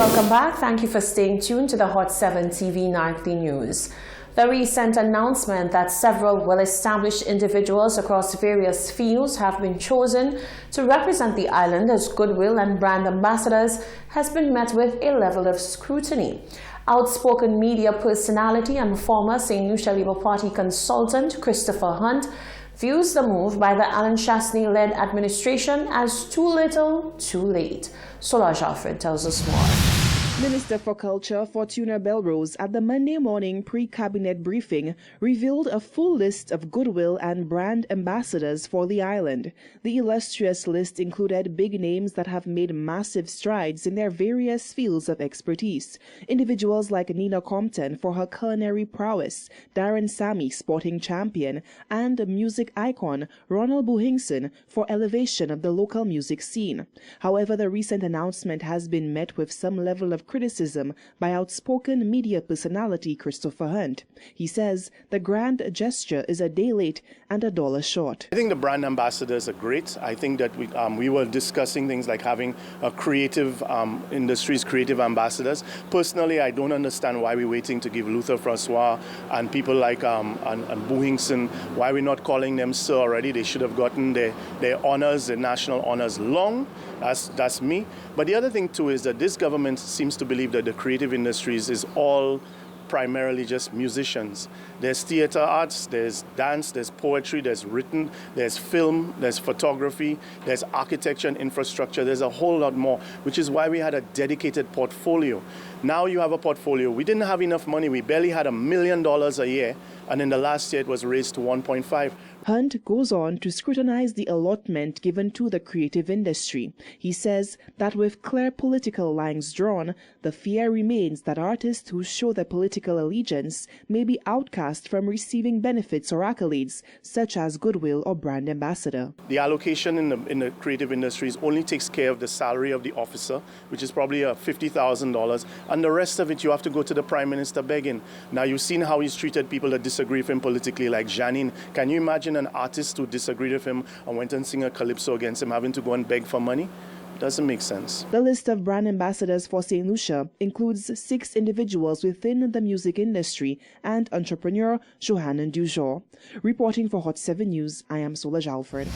Welcome back. Thank you for staying tuned to the Hot 7 TV Nightly News. The recent announcement that several well-established individuals across various fields have been chosen to represent the island as goodwill and brand ambassadors has been met with a level of scrutiny. Outspoken media personality and former St. Lucia Labour Party consultant Christopher Hunt views the move by the Alan Chastanet-led administration as too little, too late. Solange Alfred tells us more. Minister for Culture Fortuna Belrose at the Monday morning pre-cabinet briefing revealed a full list of goodwill and brand ambassadors for the island. The illustrious list included big names that have made massive strides in their various fields of expertise. Individuals like Nina Compton for her culinary prowess, Darren Sammy, sporting champion, and music icon Ronald Buhingson for elevation of the local music scene. However, the recent announcement has been met with some level of criticism by outspoken media personality Christopher Hunt. He says the grand gesture is a day late and a dollar short. I think the brand ambassadors are great. I think that we were discussing things like having a creative industries, creative ambassadors. Personally, I don't understand why we're waiting to give Luther Francois and people like and Buhingson, why we're not calling them sir already. They should have gotten their honors, their national honors long. That's me. But the other thing too is that this government seems to believe that the creative industries is all primarily just musicians. There's theater arts, there's dance, there's poetry, there's written, there's film, there's photography, there's architecture and infrastructure. There's a whole lot more, which is why we had a dedicated portfolio. Now you have a portfolio. We didn't have enough money. We barely had $1 million a year, and in the last year it was raised to 1.5. Hunt goes on to scrutinize the allotment given to the creative industry. He says that with clear political lines drawn, the fear remains that artists who show their political allegiance may be outcast from receiving benefits or accolades, such as goodwill or brand ambassador. The allocation in the creative industries only takes care of the salary of the officer, which is probably $50,000, and the rest of it you have to go to the Prime Minister begging. Now you've seen how he's treated people that disagree with him politically, like Janine. Can you imagine an artist who disagreed with him and went and sing a calypso against him having to go and beg for money? Doesn't make sense. The list of brand ambassadors for St. Lucia includes 6 individuals within the music industry and entrepreneur Johanna Dujour. Reporting for Hot 7 News, I am Solange Alfred.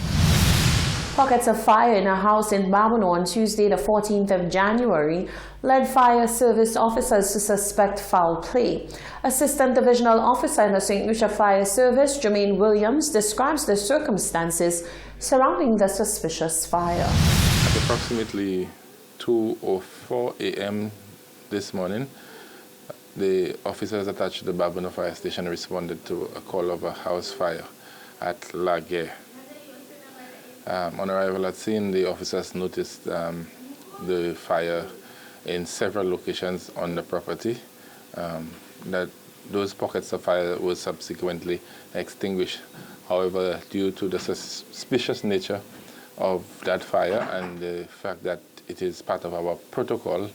Pockets of fire in a house in Babonneau on Tuesday, the 14th of January, led fire service officers to suspect foul play. Assistant Divisional Officer in the St. Lucia Fire Service, Jermaine Williams, describes the circumstances surrounding the suspicious fire. At approximately 2:04 a.m. this morning, the officers attached to the Babonneau Fire Station responded to a call of a house fire at La Guerre. On arrival at scene, the officers noticed the fire in several locations on the property. That those pockets of fire were subsequently extinguished. However, due to the suspicious nature of that fire and the fact that it is part of our protocol,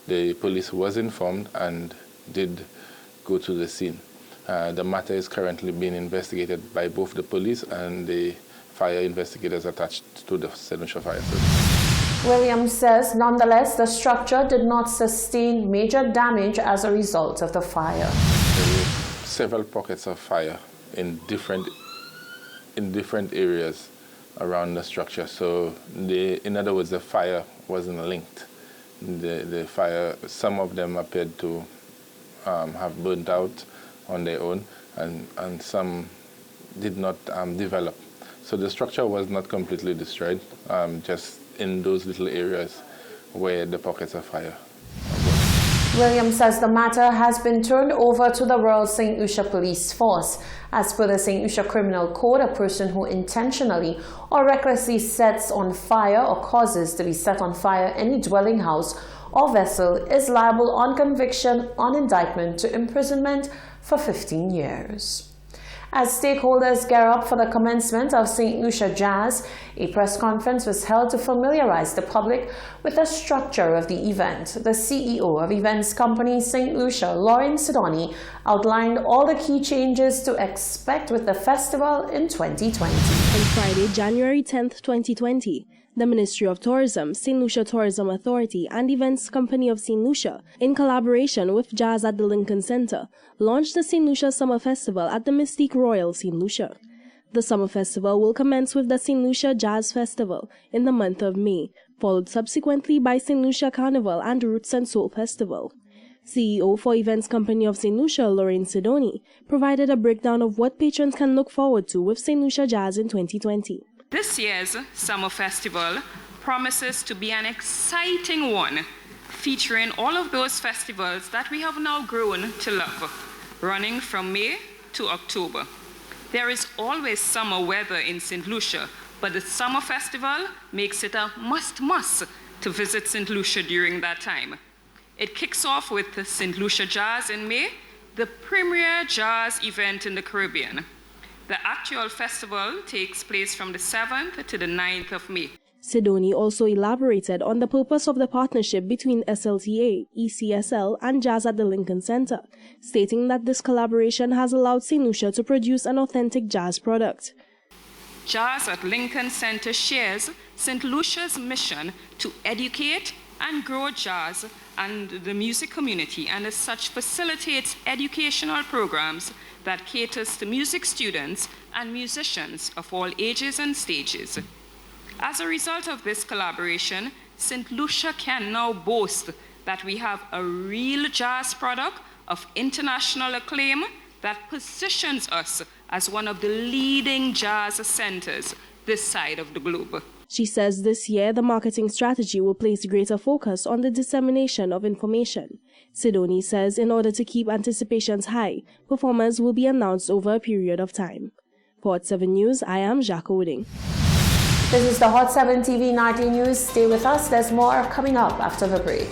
the police was informed and did go to the scene. The matter is currently being investigated by both the police and the fire investigators attached to the St. Lucia Fire Service. Williams says, nonetheless, the structure did not sustain major damage as a result of the fire. There were several pockets of fire in different areas around the structure. So, in other words, the fire wasn't linked. The fire, some of them appeared to have burnt out on their own, and some did not develop. So the structure was not completely destroyed, just in those little areas where the pockets of fire were. Williams says the matter has been turned over to the Royal St. Lucia Police Force. As per the St. Lucia Criminal Code, a person who intentionally or recklessly sets on fire or causes to be set on fire any dwelling house or vessel is liable on conviction on indictment to imprisonment for 15 years. As stakeholders gear up for the commencement of St. Lucia Jazz, a press conference was held to familiarize the public with the structure of the event. The CEO of events company St. Lucia, Lauren Sidoni, outlined all the key changes to expect with the festival in 2020. On Friday, January 10th, 2020, The Ministry of Tourism, St. Lucia Tourism Authority, and Events Company of St. Lucia, in collaboration with Jazz at the Lincoln Center, launched the St. Lucia Summer Festival at the Mystique Royal St. Lucia. The Summer Festival will commence with the St. Lucia Jazz Festival in the month of May, followed subsequently by St. Lucia Carnival and Roots and Soul Festival. CEO for Events Company of St. Lucia, Lorraine Sidoni, provided a breakdown of what patrons can look forward to with St. Lucia Jazz in 2020. This year's Summer Festival promises to be an exciting one, featuring all of those festivals that we have now grown to love, running from May to October. There is always summer weather in St. Lucia, but the Summer Festival makes it a must to visit St. Lucia during that time. It kicks off with the St. Lucia Jazz in May, the premier jazz event in the Caribbean. The actual festival takes place from the 7th to the 9th of May. Sidoni also elaborated on the purpose of the partnership between SLTA, ECSL, and Jazz at the Lincoln Center, stating that this collaboration has allowed St. Lucia to produce an authentic jazz product. Jazz at Lincoln Center shares St. Lucia's mission to educate and grow jazz and the music community, and as such facilitates educational programs that caters to music students and musicians of all ages and stages. As a result of this collaboration, St. Lucia can now boast that we have a real jazz product of international acclaim that positions us as one of the leading jazz centers this side of the globe. She says this year the marketing strategy will place greater focus on the dissemination of information. Sidoni says in order to keep anticipations high, performers will be announced over a period of time. For Hot 7 News, I am Jacques Oding. This is the Hot 7 TV Nightly News. Stay with us. There's more coming up after the break.